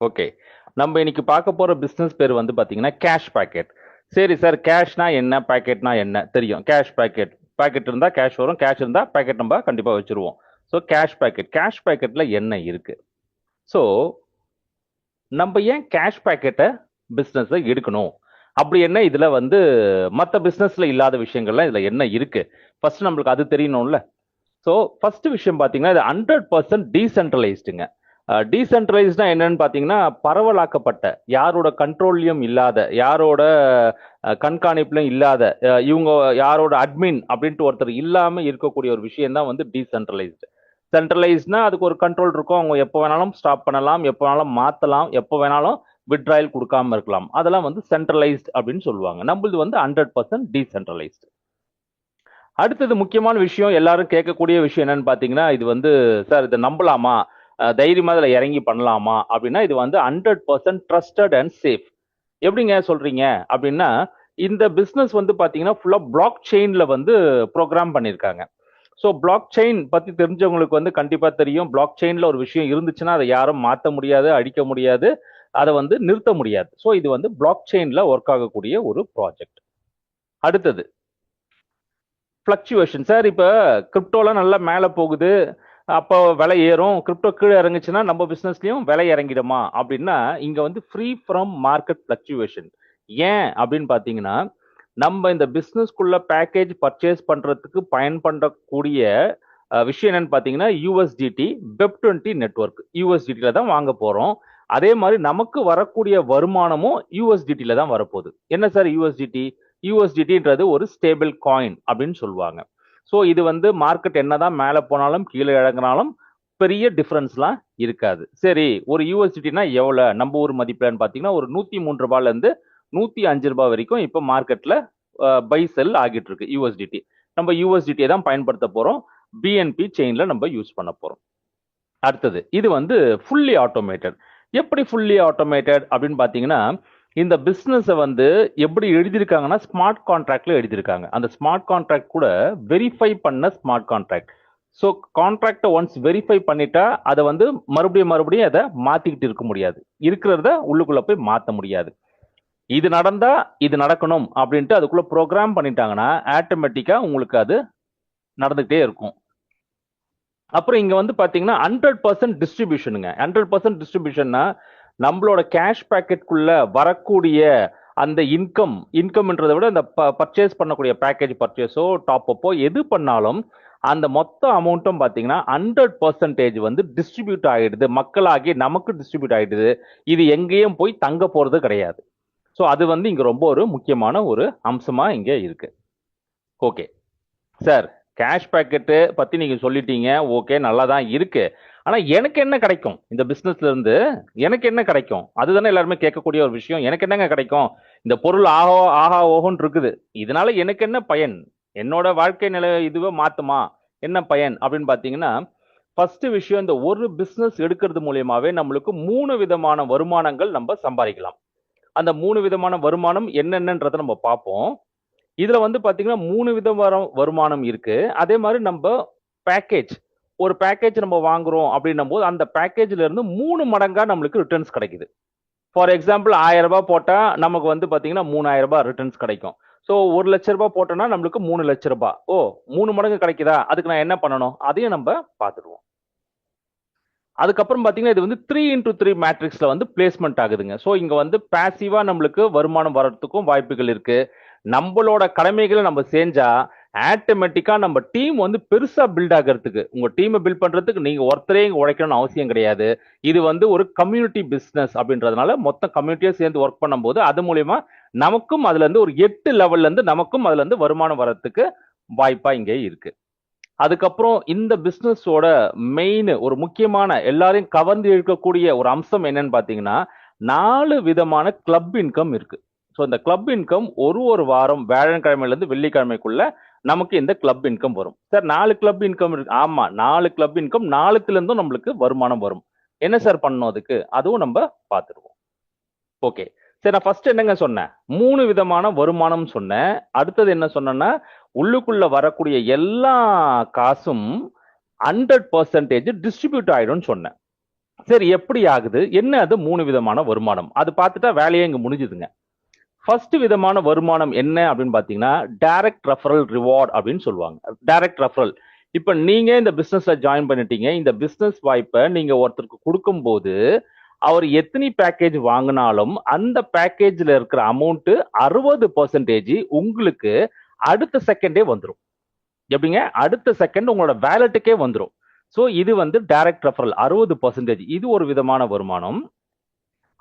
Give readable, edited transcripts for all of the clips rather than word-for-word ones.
Okay. நம்ம இன்னைக்கு பார்க்க போற பிசினஸ் பேர் வந்து பாத்தீங்கன்னா கேஷ் பாக்கெட். சரி சார், கேஷ்னா என்ன, பாக்கெட்னா என்ன தெரியும். கேஷ் பாக்கெட், பாக்கெட் இருந்தா கேஷ் வரும், கேஷ் இருந்தா பாக்கெட் நம்ம கண்டிப்பா வச்சிருவோம். ஸோ கேஷ் பாக்கெட், கேஷ் பாக்கெட்ல என்ன இருக்கு? ஸோ நம்ம ஏன் கேஷ் பாக்கெட்டை பிசினஸ் எடுக்கணும்? அப்படி என்ன இதுல வந்து மற்ற பிசினஸ்ல இல்லாத விஷயங்கள்லாம் இதுல என்ன இருக்கு? ஃபர்ஸ்ட் நம்மளுக்கு அது தெரியணும்ல. ஸோ ஃபர்ஸ்ட் விஷயம் பார்த்தீங்கன்னா இது 100% டீசென்ட்ரலைஸ்டுங்க. டீசென்ட்ரலைஸ்டா என்னன்னு பார்த்தீங்கன்னா பரவலாக்கப்பட்ட, யாரோட கண்ட்ரோல்லையும் இல்லாத, யாரோட கண்காணிப்புலையும் இல்லாத, இவங்க யாரோட அட்மின் அப்படின்ட்டு ஒருத்தர் இல்லாம இருக்கக்கூடிய ஒரு விஷயம் தான் வந்து டீசென்ட்ரலைஸ்டு. சென்ட்ரலைஸ்ட்னா அதுக்கு ஒரு கண்ட்ரோல் இருக்கும், அவங்க எப்போ வேணாலும் ஸ்டாப் பண்ணலாம், எப்போ வேணாலும் மாற்றலாம், எப்போ வேணாலும் விட்ராயல் கொடுக்காம இருக்கலாம். அதெல்லாம் வந்து சென்ட்ரலைஸ்ட் அப்படின்னு சொல்லுவாங்க. நம்மளது வந்து 100% டீசென்ட்ரலைஸ்டு. அடுத்தது முக்கியமான விஷயம், எல்லாரும் கேட்கக்கூடிய விஷயம் என்னன்னு பாத்தீங்கன்னா, இது வந்து சார் இதை நம்பலாமா, தைரியமா இதுல இறங்கி பண்ணலாமா அப்படின்னா, இது வந்து 100% ட்ரஸ்டட் அண்ட் சேஃப். எப்படிங்க சொல்றீங்க அப்படின்னா, இந்த பிசினஸ் வந்து பாத்தீங்கன்னா ஃபுல்லா பிளாக் செயின்ல வந்து ப்ரோக்ராம் பண்ணியிருக்காங்க. ஸோ பிளாக் செயின் பத்தி தெரிஞ்சவங்களுக்கு வந்து கண்டிப்பா தெரியும். பிளாக் செயின்ல ஒரு விஷயம் இருந்துச்சுன்னா அதை யாரும் மாற்ற முடியாது, அழிக்க முடியாது, அதை வந்து நிறுத்த முடியாது. ஸோ இது வந்து பிளாக் செயின்ல ஒர்க் ஆகக்கூடிய ஒரு ப்ராஜெக்ட். அடுத்தது ஃப்ளக்சுவேஷன். சார் இப்போ கிரிப்டோலாம் நல்லா மேலே போகுது, அப்போ விலை ஏறும், கிரிப்டோ கீழே இறங்குச்சுன்னா நம்ம பிஸ்னஸ்லையும் விலை இறங்கிடுமா அப்படின்னா, இங்கே வந்து ஃப்ரீ ஃப்ரம் மார்க்கெட் ஃப்ளக்சுவேஷன். ஏன் அப்படின்னு பார்த்தீங்கன்னா, நம்ம இந்த பிஸ்னஸ்க்குள்ள பேக்கேஜ் பர்ச்சேஸ் பண்ணுறதுக்கு பயன்படக்கூடிய விஷயம் என்னன்னு பார்த்தீங்கன்னா யூஎஸ்டிடி வெப்20 நெட்ஒர்க் யூஎஸ்டிடியில் தான் வாங்க போகிறோம். அதே மாதிரி நமக்கு வரக்கூடிய வருமானமும் யூஎஸ்டிடியில் தான் வரப்போகுது. என்ன சார் யூஎஸ்டிடி? யூஎஸ்டிடின்றது ஒரு ஸ்டேபிள் காயின் அப்படின்னு சொல்லுவாங்க. ஸோ இது வந்து மார்க்கெட் என்னதான் மேலே போனாலும் கீழே இறங்கினாலும் பெரிய டிஃபரன்ஸ்லாம் இருக்காது. சரி, ஒரு யூஎஸ்டிடினா எவ்வளோ நம்ம ஊர் மதிப்பில்னு பார்த்தீங்கன்னா ஒரு 103 ரூபாயிலேருந்து 105 ரூபாய் வரைக்கும் இப்போ மார்க்கெட்டில் பை செல் ஆகிட்டு இருக்கு யூஎஸ்டிடி. நம்ம யூஎஸ்டிடியை தான் பயன்படுத்த போகிறோம், பிஎன்பி செயினில் நம்ம யூஸ் பண்ண போகிறோம். அடுத்தது இது வந்து ஃபுல்லி ஆட்டோமேட்டட். எப்படி ஃபுல்லி ஆட்டோமேட்டட் அப்படின்னு பார்த்தீங்கன்னா, இந்த பிஸ்னஸை வந்து எப்படி எழுதியிருக்காங்கன்னா ஸ்மார்ட் கான்ட்ராக்ட்ல எழுதியிருக்காங்க. அந்த ஸ்மார்ட் கான்ட்ராக்ட் கூட வெரிஃபை பண்ண ஸ்மார்ட் கான்ட்ராக்ட். ஸோ கான்ட்ராக்டை ஒன்ஸ் வெரிஃபை பண்ணிட்டா அதை வந்து மறுபடியும் அதை மாத்திக்கிட்டு இருக்க முடியாது, இருக்கிறத உள்ளுக்குள்ள போய் மாற்ற முடியாது. இது நடந்தா இது நடக்கணும் அப்படின்ட்டு அதுக்குள்ள ப்ரோக்ராம் பண்ணிட்டாங்கன்னா ஆட்டோமேட்டிக்கா உங்களுக்கு அது நடந்துகிட்டே இருக்கும். அப்புறம் இங்க வந்து பாத்தீங்கன்னா 100% டிஸ்ட்ரிபியூஷனுங்க. 100% டிஸ்ட்ரிபியூஷன்னா நம்மளோட கேஷ் பாக்கெட்குள்ள வரக்கூடிய அந்த இன்கம்ன்றதை விட அந்த பர்ச்சேஸ் பண்ணக்கூடிய பேக்கேஜ் பர்ச்சேஸோ டாப் அப்போ எது பண்ணாலும் அந்த மொத்த அமௌண்ட்டும் பாத்தீங்கன்னா 100% வந்து டிஸ்ட்ரிபியூட் ஆகிடுது, மக்களாகி நமக்கு டிஸ்ட்ரிபியூட் ஆகிடுது. இது எங்கேயும் போய் தங்க போறது கிடையாது. ஸோ அது வந்து இங்க ரொம்ப ஒரு முக்கியமான ஒரு அம்சமா இங்க இருக்கு. ஓகே சார், கேஷ் பாக்கெட்டு பத்தி நீங்க சொல்லிட்டீங்க, ஓகே நல்லா தான் இருக்கு. ஆனா எனக்கு என்ன கிடைக்கும் இந்த பிசினஸ்ல இருந்து? எனக்கு என்ன கிடைக்கும் அதுதானே எல்லாருமே கேட்கக்கூடிய ஒரு விஷயம். எனக்கு என்னங்க கிடைக்கும்? இந்த பொருள் ஆஹா ஆஹா ஓஹோன்னு இருக்குது, இதனால எனக்கு என்ன பயன்? என்னோட வாழ்க்கை நிலை இதுவே மாத்துமா? என்ன பயன் அப்படின்னு பாத்தீங்கன்னா, ஃபர்ஸ்ட் விஷயம், இந்த ஒரு பிசினஸ் எடுக்கிறது மூலியமாவே நம்மளுக்கு 3 விதமான வருமானங்கள் நம்ம சம்பாதிக்கலாம். அந்த 3 விதமான வருமானம் என்னென்னன்றதை நம்ம பார்ப்போம். இதுல வந்து பாத்தீங்கன்னா 3 வித வருமானம் இருக்கு. அதே மாதிரி நம்ம பேக்கேஜ், ஒரு பேக்கேஜ் நம்ம வாங்குறோம் அப்படின்னும் போது அந்த பேக்கேஜ்ல இருந்து 3 மடங்கா நம்மளுக்கு ரிட்டர்ன்ஸ் கிடைக்குது. ஃபார் எக்ஸாம்பிள் 1000 ரூபாய் போட்டா நமக்கு வந்து பாத்தீங்கன்னா 3000 ரூபாய் ரிட்டர்ன்ஸ் கிடைக்கும். ஸோ 1,00,000 ரூபாய் போட்டோம்னா நம்மளுக்கு 3,00,000 ரூபாய். ஓ, 3 மடங்கு கிடைக்குதா? அதுக்கு நான் என்ன பண்ணணும் அதையும் நம்ம பார்த்துடுவோம். அதுக்கப்புறம் பாத்தீங்கன்னா இது வந்து 3x3 மேட்ரிக்ஸ்ல வந்து பிளேஸ்மெண்ட் ஆகுதுங்க. ஸோ இங்க வந்து பாசிவா நம்மளுக்கு வருமானம் வர்றதுக்கும் வாய்ப்புகள் இருக்கு. நம்மளோட கடமைகளை நம்ம செஞ்சா ஆட்டோமேட்டிக்கா நம்ம டீம் வந்து பெருசா பில்ட் ஆகிறதுக்கு, உங்க டீமை பில்ட் பண்றதுக்கு நீங்க ஒருத்தரே இங்க உழைக்கணும்னு அவசியம் கிடையாது. இது வந்து ஒரு கம்யூனிட்டி பிசினஸ் அப்படின்றதுனால மொத்த கம்யூனிட்டியா சேர்ந்து ஒர்க் பண்ணும்போது அது மூலியமா நமக்கும் அதுல இருந்து ஒரு 8 லெவல்ல இருந்து நமக்கும் அதுல இருந்து வருமானம் வர்றதுக்கு வாய்ப்பா இங்கே இருக்கு. அதுக்கப்புறம் இந்த பிசினஸோட மெயின் ஒரு முக்கியமான எல்லாரையும் கவர்ந்து இழுக்கக்கூடிய ஒரு அம்சம் என்னன்னு பாத்தீங்கன்னா 4 விதமான கிளப் இன்கம் இருக்கு. ஸோ இந்த கிளப் இன்கம் ஒரு வாரம் வியாழக்கிழமையில இருந்து வெள்ளிக்கிழமைக்குள்ள நமக்கு இந்த கிளப் இன்கம் வரும். சார் 4 கிளப் இன்கம் இருக்கு. ஆமா, 4 கிளப் இன்கம், 4த்துல இருந்தும் நம்மளுக்கு வருமானம் வரும். என்ன சார் பண்ணணும் அதுக்கு? அதுவும் நம்ம பார்த்துருவோம். ஓகே சரி, நான் ஃபர்ஸ்ட் என்னங்க சொன்னேன்? 3 விதமான வருமானம் சொன்னேன். அடுத்தது என்ன சொன்னேன்னா, உள்ளுக்குள்ள வரக்கூடிய எல்லா காசும் 100% டிஸ்ட்ரிபியூட் ஆயிடும்னு சொன்னேன். சரி, எப்படி ஆகுது? என்ன அது 3 விதமான வருமானம்? அது பார்த்துட்டா வேலையே இங்க முடிஞ்சுதுங்க. ஃபர்ஸ்ட் விதமான வருமானம் என்ன அப்படின்னு பார்த்தீங்கன்னா, டைரக்ட் ரெஃபரல் ரிவார்ட் அப்படின்னு சொல்லுவாங்க. Direct referral. இப்ப நீங்க இந்த பிசினஸ்ல ஜாயின் பண்ணிட்டீங்க. இந்த பிசினஸ் வாய்ப்ப நீங்க ஒருத்தருக்கு குடுக்கும்போது, அவர் எத்தனை பேக்கேஜ் வாங்குனாலும், அந்த பேக்கேஜ்ல இருக்கிற அமௌண்ட் 60% உங்களுக்கு அடுத்த செகண்டே வந்துரும். எப்படிங்க? அடுத்த செகண்ட் உங்களோட வாலெட்டுக்கே வந்துரும். சோ இது வந்து டைரக்ட் ரெஃபரல் 60%. இது ஒரு விதமான வருமானம்.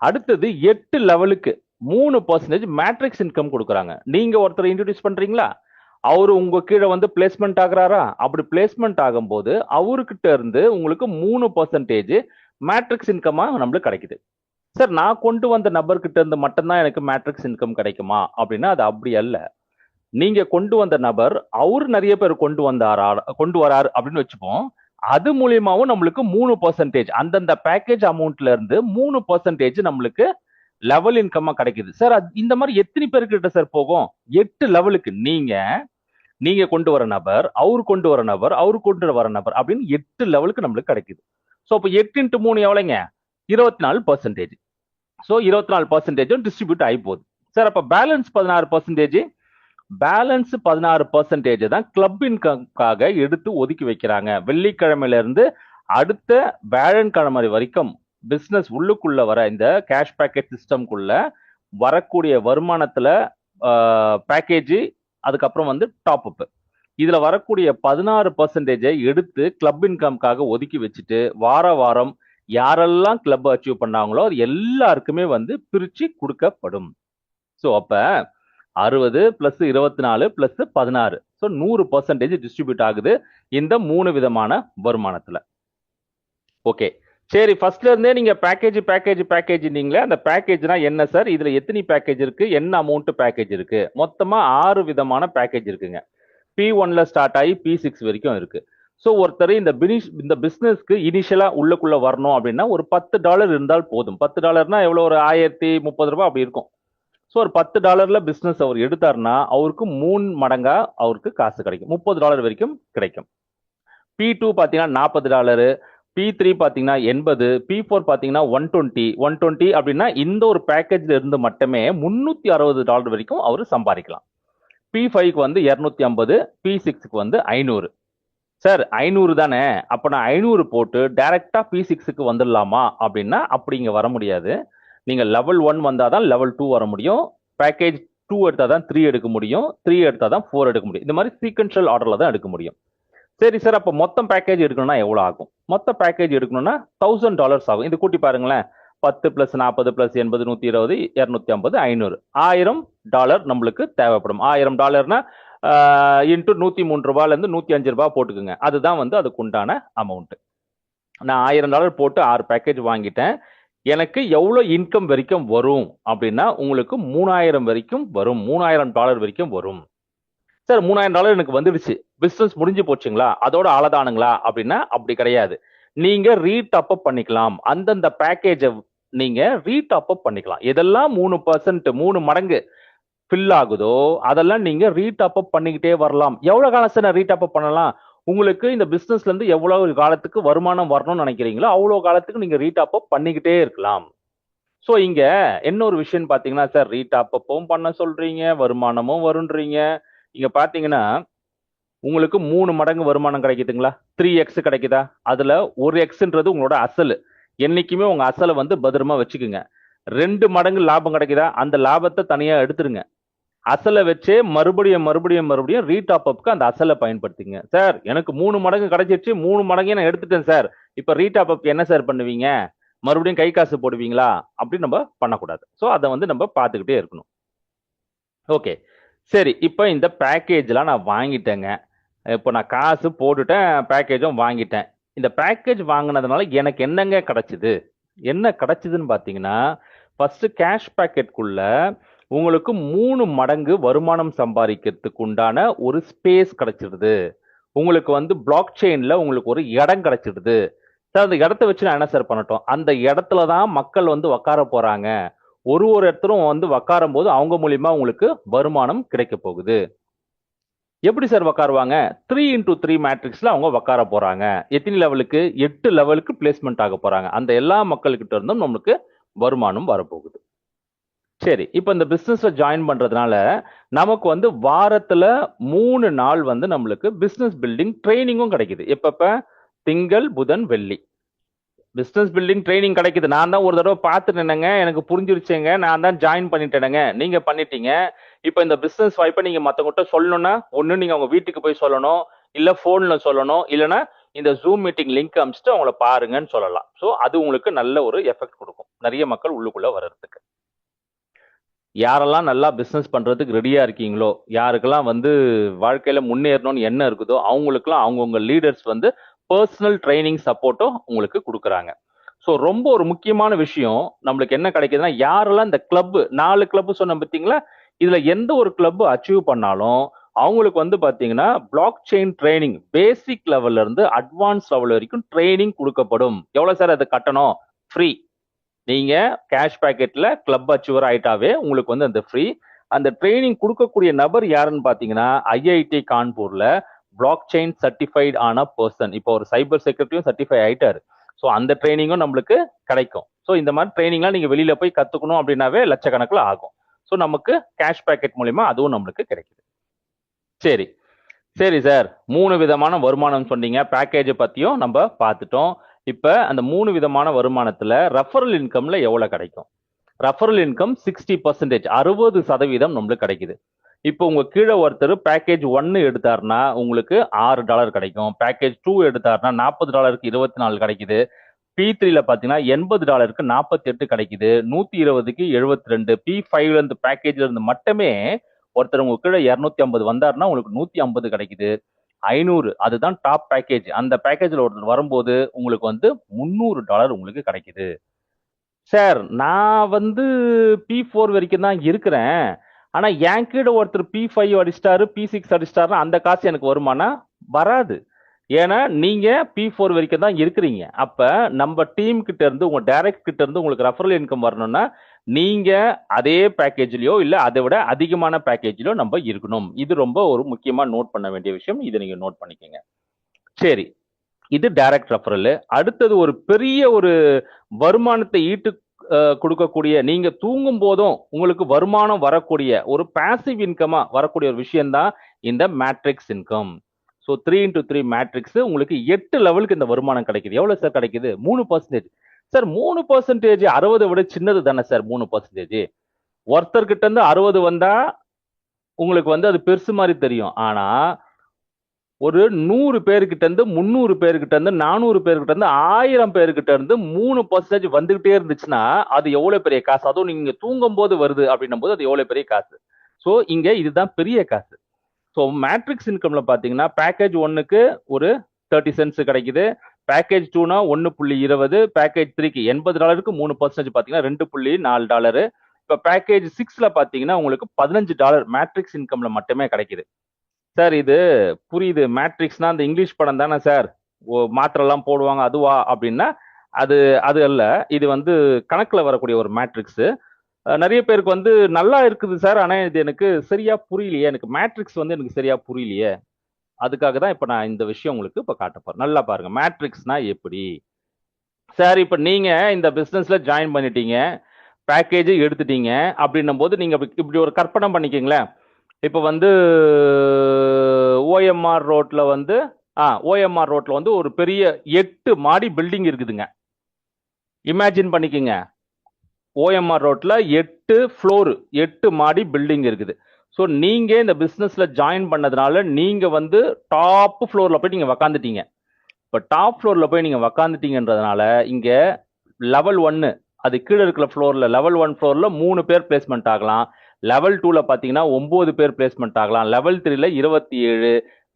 அடுத்தது 8 லெவலுக்கு 3% மேட்ரிக்ஸ் இன்கம் கொடுக்குறாங்க. நீங்க ஒருத்தர் இன்ட்ரோடியூஸ் பண்றீங்களா? அவரு உங்க கீழ வந்து பிளேஸ்மெண்ட் ஆகுறாரா? அப்படி பிளேஸ்மெண்ட் ஆகும்போது அவர்கிட்ட இருந்து உங்களுக்கு 3% மேட்ரிக்ஸ் இன்கமா நம்மளுக்கு கிடைக்குது. சார், நான் கொண்டு வந்த நபர்கிட்ட இருந்து மட்டும் தான் எனக்கு மேட்ரிக்ஸ் இன்கம் கிடைக்குமா? அப்படின்னா அது அப்படி அல்ல. நீங்க கொண்டு வந்த நபர் அவரு நிறைய பேர் கொண்டு வராரு அப்படின்னு வச்சுப்போம். அது மூலியமாவும் நம்மளுக்கு 3% அந்தந்த பேக்கேஜ் அமௌண்ட்ல இருந்து 3% நம்மளுக்கு லெவல் இன்கமா கிடைக்குது. சார், இந்த மாதிரி எத்தனை பேர்கிட்ட சார் போகும்? 8 லெவலுக்கு. நீங்க நீங்க கொண்டு வர நபர், அவரு கொண்டு வர நபர், அவரு கொண்டு வர நபர் அப்படின்னு 8 லெவலுக்கு நம்மளுக்கு கிடைக்குது. சோ அப்ப 8 இன்டு 3 எவ்வளவுங்க? 24%. சோ 24% டிஸ்ட்ரிபியூட் ஆகி போகுது. சார், அப்ப பேலன்ஸ் 16%. பேலன்ஸ் 16% தான் கிளப் இன்கம்காக எடுத்து ஒதுக்கி வைக்கிறாங்க. வெள்ளிக்கிழமையில இருந்து அடுத்த வியாழக்கிழமை வரைக்கும் பிசினஸ் உள்ளுக்குள்ள வர இந்த கேஷ் பேக்கெட் சிஸ்டம்குள்ள வரக்கூடிய வருமானத்துல பேக்கேஜ், அதுக்கப்புறம் வந்து டாப் அப், இதுல வரக்கூடிய 16% எடுத்து கிளப் இன்கம்காக ஒதுக்கி வச்சுட்டு வார வாரம் யாரெல்லாம் கிளப் அச்சீவ் பண்ணாங்களோ அது எல்லாருக்குமே வந்து பிரிச்சு கொடுக்கப்படும். ஸோ அப்ப 60 பிளஸ் 24 பிளஸ் 16, ஸோ 100% டிஸ்ட்ரிபியூட் ஆகுது இந்த 3 விதமான வருமானத்துல. ஓகே, சரி, ஃபர்ஸ்ட்ல இருந்தே நீங்க பேக்கேஜ் நீங்களே அந்த பேக்கேஜ்னா என்ன சார்? இதுல எத்தனை பேக்கேஜ் இருக்கு? என்ன அமௌண்ட் பேக்கேஜ் இருக்கு? மொத்தமா 6 விதமான பேக்கேஜ் இருக்குங்க. P1ல ஸ்டார்ட் ஆகி P6 வரைக்கும் இருக்கு. ஸோ ஒருத்தர் இந்த பிசினஸ்க்கு இனிஷியலா உள்ளுக்குள்ள வரணும் அப்படின்னா ஒரு $10 இருந்தால் போதும். $10 எவ்வளவு? ஒரு ₹1030 அப்படி இருக்கும். ஸோ ஒரு $10 பிசினஸ் அவர் எடுத்தாருன்னா அவருக்கு 3 மடங்கா அவருக்கு காசு கிடைக்கும். $30 வரைக்கும் கிடைக்கும். P2 பாத்தீங்கன்னா $40, P3 பாத்தீங்கன்னா 80, P4 பாத்தீங்கன்னா 120 அப்படின்னா இந்த ஒரு பேக்கேஜ்ல இருந்து மட்டுமே $360 வரைக்கும் அவரு சம்பாதிக்கலாம். P5க்கு வந்து 250, P6க்கு வந்து 500. சார், 500 தானே, அப்ப நான் 500 போட்டு டைரக்டா P6க்கு வந்துடலாமா அப்படின்னா அப்படி இங்க வர முடியாது. நீங்க லெவல் 1 வந்தாதான் லெவல் 2 வர முடியும். பேக்கேஜ் 2 எடுத்தாதான் 3 எடுக்க முடியும். 3 எடுத்தாதான் 4 எடுக்க முடியும். இந்த மாதிரி சீக்வென்ஷியல் ஆர்டர்ல தான் எடுக்க முடியும். சரி சார், அப்ப மொத்தம் பேக்கேஜ் எடுக்கணும்னா எவ்வளவு ஆகும்? மொத்த பேக்கேஜ் எடுக்கணும்னா $1000 ஆகும். இது கூட்டி பாருங்களேன். 10 பிளஸ் 40 பிளஸ் 80, 120, 250, 500, $1000 நம்மளுக்கு தேவைப்படும். $1000 இன்ட்டு $103 இருந்து $105 போட்டுக்குங்க. அதுதான் வந்து அதுக்கு உண்டான அமௌண்ட். நான் $1000 போட்டு 6 பேக்கேஜ் வாங்கிட்டேன். எனக்கு எவ்வளவு இன்கம் வரைக்கும் வரும் அப்படின்னா உங்களுக்கு 3000 வரைக்கும் வரும். $3000 வரைக்கும் வரும். சார், $3000 எனக்கு வந்துடுச்சு, பிசினஸ் முடிஞ்சு போச்சுங்களா, அதோட ஆளதானுங்களா அப்படின்னா அப்படி கிடையாது. நீங்க ரீடாப் அப் பண்ணிக்கலாம். அந்தந்த பேக்கேஜை நீங்க ரீடாப் அப் பண்ணிக்கலாம். எதெல்லாம் 3%, 3 மடங்கு ஃபில் ஆகுதோ அதெல்லாம் நீங்க ரீடாப் அப் பண்ணிக்கிட்டே வரலாம். எவ்வளவு காலம் சார் ரீடாப் அப் பண்ணலாம்? உங்களுக்கு இந்த பிசினஸ்ல இருந்து எவ்வளவு காலத்துக்கு வருமானம் வரணும்னு நினைக்கிறீங்களோ அவ்வளவு காலத்துக்கு நீங்க ரீடாப் அப் பண்ணிக்கிட்டே இருக்கலாம். சோ இங்க என்ன ஒரு விஷயம் பாத்தீங்கன்னா, சார் ரீடாப் அப்பும் பண்ண சொல்றீங்க, வருமானமும் வருன்றீங்க. இங்க பாத்தீங்கன்னா உங்களுக்கு 3 மடங்கு வருமானம் கிடைக்குதுங்களா? 3x கிடைக்குதா? அதுல 1xன்றது உங்களோட அசல். என்னைக்குமே உங்க அசலை வந்து பத்திரமா வச்சுக்குங்க. 2 மடங்கு லாபம் கிடைக்குதா? அந்த லாபத்தை தனியா எடுத்துருங்க. அசலை வச்சே மறுபடியும் ரீடாப் அப்க்கு அந்த அசலை பயன்படுத்திங்க. சார், எனக்கு 3 மடங்கு கிடைச்சிருச்சு, 3 மடங்கையும் நான் எடுத்துட்டேன் சார், இப்ப ரீடாப் அப் என்ன சார் பண்ணுவீங்க? மறுபடியும் கை காசு போடுவீங்களா? அப்படி நம்ம பண்ணக்கூடாது. சோ அதை வந்து நம்ம பார்த்துக்கிட்டே இருக்கணும். ஓகே, சரி, இப்ப இந்த பேக்கேஜ்லாம் நான் வாங்கிட்டேங்க. இப்போ நான் காசு போட்டுட்டேன், பேக்கேஜும் வாங்கிட்டேன். இந்த பேக்கேஜ் வாங்கினதுனால எனக்கு என்னங்க கிடைச்சது? என்ன கிடைச்சதுன்னு பாத்தீங்கன்னா, ஃபர்ஸ்ட் கேஷ் பேக்கெட்குள்ள உங்களுக்கு 3 மடங்கு வருமானம் சம்பாதிக்கிறதுக்கு உண்டான ஒரு ஸ்பேஸ் கிடைச்சிடுது. உங்களுக்கு வந்து பிளாக் செயின்ல உங்களுக்கு ஒரு இடம் கிடைச்சிடுது. சார், அந்த இடத்த வச்சு நான் என்ன சார் பண்ணட்டும்? அந்த இடத்துல தான் மக்கள் வந்து உட்கார போறாங்க. ஒரு இடத்துலும் வந்து உட்காரும் போது அவங்க மூலியமா உங்களுக்கு வருமானம் கிடைக்க போகுது. எப்படி சார் உக்காருவாங்க? 3x3 மேட்ரிக்ஸ்ல அவங்க உக்கார போறாங்க. எத்தனை லெவலுக்கு? 8 லெவலுக்கு பிளேஸ்மெண்ட் ஆக போறாங்க. அந்த எல்லா மக்கள்கிட்ட இருந்தும் நமக்கு வருமானம் வரப்போகுது. சரி, இப்ப இந்த பிசினஸ்ல ஜாயின் பண்றதுனால நமக்கு வந்து வாரத்துல 3 நாள் வந்து நம்மளுக்கு பிசினஸ் பில்டிங் ட்ரைனிங்கும் கிடைக்குது. எப்பப்ப? திங்கள், புதன், வெள்ளி. பிசினஸ் பில்டிங் ட்ரைனிங் கிடைக்குது. நான் தான் ஒரு தடவை பார்த்துட்டேனுங்க, எனக்கு புரிஞ்சிருச்சுங்க, நான் தான் ஜாயின் பண்ணிட்டேனுங்க. நீங்க பண்ணிட்டீங்க. இப்ப இந்த பிசினஸ் வாய்ப்பை நீங்க மத்தவங்ககிட்ட சொல்லணும்னா, ஒண்ணு நீங்க அவங்க வீட்டுக்கு போய் சொல்லணும், இல்ல போன்ல சொல்லணும், இல்லனா இந்த ஜூம் மீட்டிங் லிங்க் அனுப்பிச்சிட்டு அவங்கள பாருங்கன்னு சொல்லலாம். சோ அது உங்களுக்கு நல்ல ஒரு எஃபெக்ட் கொடுக்கும். நிறைய மக்கள் உள்ளுக்குள்ள வர்றதுக்கு. யாரெல்லாம் நல்லா பிசினஸ் பண்றதுக்கு ரெடியா இருக்கீங்களோ, யாருக்கெல்லாம் வந்து வாழ்க்கையில முன்னேறணும்னு எண்ணம் இருக்குதோ, அவங்களுக்கெல்லாம் அவங்கவங்க லீடர்ஸ் வந்து பர்சனல் ட்ரைனிங் சப்போர்ட்டும் உங்களுக்கு குடுக்குறாங்க. சோ ரொம்ப ஒரு முக்கியமான விஷயம் நம்மளுக்கு என்ன கிடைக்குதுன்னா, யாரெல்லாம் இந்த கிளப் 4 கிளப் சொன்னேன் பார்த்தீங்களா? இதுல எந்த ஒரு கிளப் அச்சீவ் பண்ணாலும், அவங்களுக்கு வந்து பார்த்தீங்கன்னா, பிளாக் செயின் ட்ரெய்னிங் பேசிக் லெவல்ல இருந்து அட்வான்ஸ் லெவல் வரைக்கும் ட்ரெய்னிங் குடுக்கப்படும். எவ்வளவு சார் அது கட்டணம்? ஃப்ரீ. நீங்க கேஷ் பாக்கெட்ல கிளப் அச்சீவர் ஆயிட்டாவே உங்களுக்கு வந்து அந்த ஃப்ரீ. அந்த ட்ரெய்னிங் குடுக்கக்கூடிய நபர் யாருன்னு பார்த்தீங்கன்னா, ஐஐடி கான்பூர்ல பிளாக் செயின் சர்டிஃபைட் ஆன பெர்சன். இப்போ ஒரு சைபர் செக்யூரிட்டியும் சர்டிஃபை ஆயிட்டாரு. சோ அந்த ட்ரெய்னிங்கும் நம்மளுக்கு கிடைக்கும். சோ இந்த மாதிரி ட்ரெய்னிங்லாம் நீங்க வெளியில போய் கத்துக்கணும் அப்படின்னாவே லட்சக்கணக்கில் ஆகும். சோ நமக்கு கேஷ் பாக்கெட் மூலியமா அதுவும் நம்மளுக்கு கிடைக்குது. சரி. சரி சார். 3 விதமான வருமானம் சொன்னீங்க. பேக்கேஜ் பத்தியும் நம்ம பார்த்துட்டோம். இப்ப அந்த 3 விதமான வருமானத்துல ரெஃபரல் இன்கம்ல எவ்வளவு கிடைக்கும்? ரெஃபரல் இன்கம் 60%, 60% நம்மளுக்கு கிடைக்குது. இப்போ உங்க கீழ ஒருத்தர் பேக்கேஜ் 1 எடுத்தாருன்னா உங்களுக்கு $6 கிடைக்கும். பேக்கேஜ் 2 எடுத்தாருன்னா $40க்கு 24 கிடைக்குது. P3ல பாத்தீங்கன்னா $80க்கு 48 கிடைக்குது. 120க்கு 72. P5ல இருந்து பேக்கேஜ்ல இருந்து மட்டுமே ஒருத்தர் உங்க கீழ 250 வந்தாருன்னா உங்களுக்கு 150 கிடைக்குது. 500 அதுதான் டாப் பேக்கேஜ். அந்த பேக்கேஜ்ல ஒருத்தர் வரும்போது உங்களுக்கு வந்து $300 உங்களுக்கு கிடைக்குது. சார் நான் வந்து P4 வரைக்கும் தான் இருக்கிறேன். ஆனா என் கீழ ஒருத்தர் P5 அடிச்சிட்டாரு, P6 அடிச்சிட்டாருன்னா அந்த காசு எனக்கு வருமானா? வராது. ஏன்னா நீங்க P4 வரைக்கும் தான் இருக்கிறீங்க. அப்ப நம்ம டீம் கிட்ட இருந்து உங்க டைரக்ட் கிட்ட இருந்து உங்களுக்கு ரெஃபரல் இன்கம் வரணும்னா நீங்க அதே பேக்கேஜ்லயோ இல்ல அதை விட அதிகமான பேக்கேஜ்லயோ நம்ம இருக்கணும். இது ரொம்ப ஒரு முக்கியமா நோட் பண்ண வேண்டிய விஷயம். இதை நீங்க நோட் பண்ணிக்கங்க. சரி. இது டைரக்ட் ரெஃபரல். அடுத்தது ஒரு பெரிய ஒரு வருமானத்தை ஈட்டு கொடுக்கக்கூடிய நீங்க தூங்கும் போதும் உங்களுக்கு வருமானம் வரக்கூடிய ஒரு பாசிவ் இன்கமா வரக்கூடிய ஒரு விஷயம் தான் இந்த matrix income. So 3x3 matrix உங்களுக்கு 8 லெவலுக்கு இந்த வருமானம் கிடைக்குது. எவ்வளவு சார் கிடைக்குது? 3%. சார் 3% 60 விட சின்னது தானே சார் 3%. ஒருத்தர்கிட்ட இருந்து 60 வந்தா உங்களுக்கு வந்து அது பெருசு மாதிரி தெரியும். ஆனா ஒரு 100 பேர்கிட்ட இருந்து 300 பேர்கிட்ட இருந்து 400 பேர்கிட்ட இருந்து 1000 பேர்கிட்ட இருந்து 3% வந்துகிட்டே இருந்துச்சுன்னா அது எவ்வளவு பெரிய காசு? அதுவும் நீங்க தூங்கும் போது வருது அப்படின்னும் போது அது எவ்வளவு பெரிய காசு? சோ இங்க இதுதான் பெரிய காசு. சோ மேட்ரிக்ஸ் இன்கம்ல பாத்தீங்கன்னா பேக்கேஜ் 1க்கு ஒரு 30 சென்ட்ஸ் கிடைக்குது. பேக்கேஜ் 2னா 1.20, பேக்கேஜ் 3க்கு $80க்கு 3% பாத்தீங்கன்னா $2.4. இப்ப பேக்கேஜ் 6ல பாத்தீங்கன்னா உங்களுக்கு $15 மேட்ரிக்ஸ் இன்கம்ல மட்டுமே கிடைக்குது. சார் இது புரியுது. மேட்ரிக்ஸ்னா அந்த இங்கிலீஷ் படம் தானே சார்? மாத்திரை எல்லாம் போடுவாங்க அதுவா அப்படின்னா அது அது அல்ல. இது வந்து கணக்குல வரக்கூடிய ஒரு மேட்ரிக்ஸ். நிறைய பேருக்கு வந்து நல்லா இருக்குது சார். ஆனா இது எனக்கு சரியா புரியலையே. எனக்கு மேட்ரிக்ஸ் வந்து எனக்கு சரியா புரியலையே. அதுக்காக தான் இப்ப நான் இந்த விஷயம் உங்களுக்கு இப்ப காட்ட போறேன். நல்லா பாருங்க. மேட்ரிக்ஸ்னா எப்படி? சார் இப்ப நீங்க இந்த பிசினஸ்ல ஜாயின் பண்ணிட்டீங்க. பேக்கேஜ் எடுத்துட்டீங்க. அப்படின்னும் போது நீங்க இப்படி ஒரு கற்பனை பண்ணிக்கீங்களேன். இப்ப வந்து ஓஎம்ஆர் ரோட்ல வந்து ஓஎம்ஆர் ரோட்ல வந்து ஒரு பெரிய 8 மாடி பில்டிங் இருக்குதுங்க. இமேஜின் பண்ணிக்கங்க. ஓஎம்ஆர் ரோட்ல 8 ஃப்ளோர் 8 மாடி பில்டிங் இருக்குது. ஸோ நீங்க இந்த பிசினஸ்ல ஜாயின் பண்ணதுனால நீங்க வந்து டாப் ஃப்ளோர்ல போய் நீங்க உக்காந்துட்டீங்க. இப்ப டாப் ஃப்ளோர்ல போய் நீங்க உக்காந்துட்டீங்கன்றதுனால இங்க லெவல் 1 அது கீழே இருக்கிற ஃப்ளோர்ல லெவல் 1 ஃப்ளோர்ல 3 பேர் பிளேஸ்மெண்ட் ஆகலாம். லெவல் 2ல பாத்தீங்கன்னா 9 பேர் பிளேஸ்மெண்ட் ஆகலாம். லெவல் 3ல 27,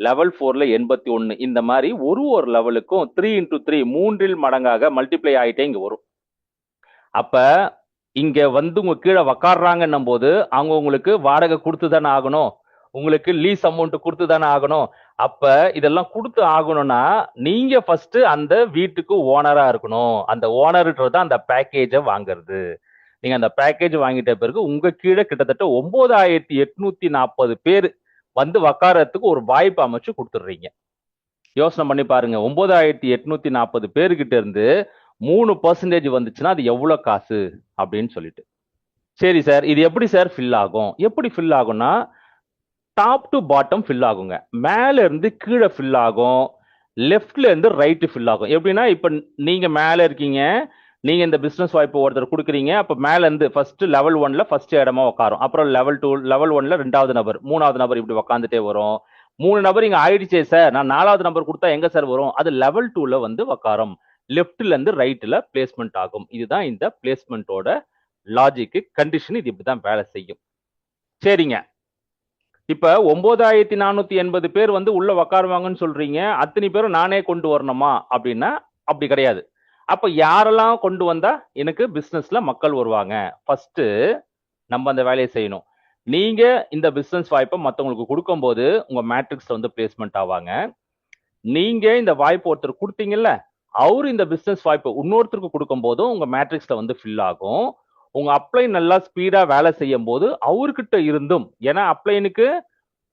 லெவல் 4ல 81. இந்த மாதிரி ஒரு லெவலுக்கும் 3x3 மூன்றில் மடங்காக மல்டிப்ளை ஆயிட்டே இங்க வரும். அப்ப இங்க வந்து உங்க கீழே உக்காடுறாங்கன்னும் போது அவங்க உங்களுக்கு வாடகை கொடுத்து தானே ஆகணும். உங்களுக்கு லீஸ் அமௌண்ட் கொடுத்து தானே ஆகணும். அப்ப இதெல்லாம் கொடுத்து ஆகணும்னா நீங்க ஃபர்ஸ்ட் அந்த வீட்டுக்கு ஓனரா இருக்கணும். அந்த ஓனர்ன்றது அந்த பேக்கேஜை வாங்குறது. நீங்க அந்த பேக்கேஜ் வாங்கிட்ட பிறகு உங்க கீழே கிட்டத்தட்ட 9840 பேர் வந்து உக்காரத்துக்கு ஒரு வாய்ப்பு அமைச்சு கொடுத்துடுறீங்க. யோசனை பண்ணி பாருங்க, 9840 பேருக்கிட்ட இருந்து 3% வந்துச்சுன்னா அது எவ்வளவு காசு அப்படின்னு சொல்லிட்டு. சரி சார், இது எப்படி சார் ஃபில் ஆகும்? எப்படி ஃபில் ஆகும்னா, டாப் டு பாட்டம் ஃபில் ஆகுங்க. மேல இருந்து கீழே ஃபில் ஆகும், லெஃப்ட்ல இருந்து ரைட் ஃபில் ஆகும். எப்படின்னா, இப்ப நீங்க மேல இருக்கீங்க, நீங்க இந்த பிசினஸ் வாய்ப்பு ஒருத்தர் கொடுக்குறீங்க. அப்ப மேல இருந்து ஃபர்ஸ்ட் லெவல் 1ல ஃபர்ஸ்ட் இடமா உட்காரும். அப்புறம் லெவல் 2, லெவல் 1ல 2வது நபர், 3வது நபர் இப்படி உட்காந்துட்டே வரும். 3 நபர் இங்க ஆயிடுச்சே சார், நான் 4வது நம்பர் கொடுத்தா எங்க சார் வரும்? அது லெவல் 2ல வந்து உட்காரும். லெஃப்ட்ல இருந்து ரைட்ல பிளேஸ்மெண்ட் ஆகும். இதுதான் இந்த பிளேஸ்மெண்டோட லாஜிக் கண்டிஷன். இது இப்படிதான் வேலை செய்யும். சரிங்க, இப்ப 9480 பேர் வந்து உள்ள உக்காருவாங்கன்னு சொல்றீங்க. அத்தனை பேரும் நானே கொண்டு வரணுமா அப்படின்னா அப்படி கிடையாது. அப்ப யாரெல்லாம் கொண்டு வந்தா எனக்கு பிசினஸ்ல மக்கள் வருவாங்க? ஃபர்ஸ்ட் நம்ம அந்த வேலையை செய்யணும். நீங்க இந்த பிசினஸ் வாய்ப்பை மத்தவங்களுக்கு கொடுக்கும்போது உங்க மேட்ரிக்ஸ்ல வந்து பிளேஸ்மெண்ட் ஆவாங்க. நீங்க இந்த வாய்ப்பு ஒருத்தர் கொடுத்தீங்கல்ல, அவரு இந்த பிசினஸ் வாய்ப்பை இன்னொருத்தருக்கு கொடுக்கும் போதும் உங்க மேட்ரிக்ஸ்ல வந்து ஃபில் ஆகும். உங்க அப்ளை நல்லா ஸ்பீடா வேலை செய்யும் போது அவர்கிட்ட இருந்தும், ஏன்னா அப்ளைனுக்கு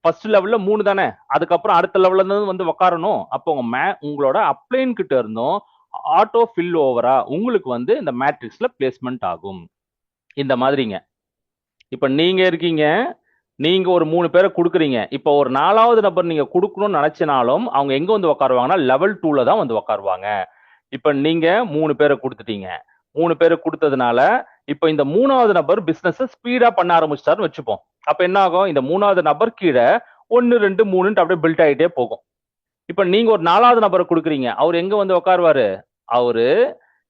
ஃபர்ஸ்ட் லெவல்ல 3 தானே, அதுக்கப்புறம் அடுத்த லெவல்ல இருந்து வந்து உட்காரணும். அப்போ உங்களோட அப்ளைன் கிட்ட இருந்தும் ஆட்டோ ஃபில் ஓவரா உங்களுக்கு வந்து இந்த மேட்ரிக்ஸ்ல பிளேஸ்மெண்ட் ஆகும். இந்த மாதிரிங்க. இப்ப நீங்க இருக்கீங்க, நீங்க ஒரு 3 பேரை கொடுக்குறீங்க. இப்போ ஒரு 4வது நபர் நீங்க கொடுக்கணும்னு நினைச்சினாலும் அவங்க எங்க வந்து உட்காருவாங்கன்னா லெவல் 2ல தான் வந்து உட்காருவாங்க. இப்ப நீங்க 3 பேரை கொடுத்துட்டீங்க. 3 பேரை கொடுத்ததுனால இப்ப இந்த 3வது நபர் பிசினஸ் ஸ்பீடா பண்ண ஆரம்பிச்சிட்டாருன்னு வச்சுப்போம். அப்ப என்ன ஆகும்? இந்த 3வது நபர் கீழே 1 2 3 அப்படியே பில்ட் ஆகிட்டே போகும். இப்ப நீங்க ஒரு 4வது நபரை கொடுக்குறீங்க. அவர் எங்க வந்து உட்காருவாரு? அவரு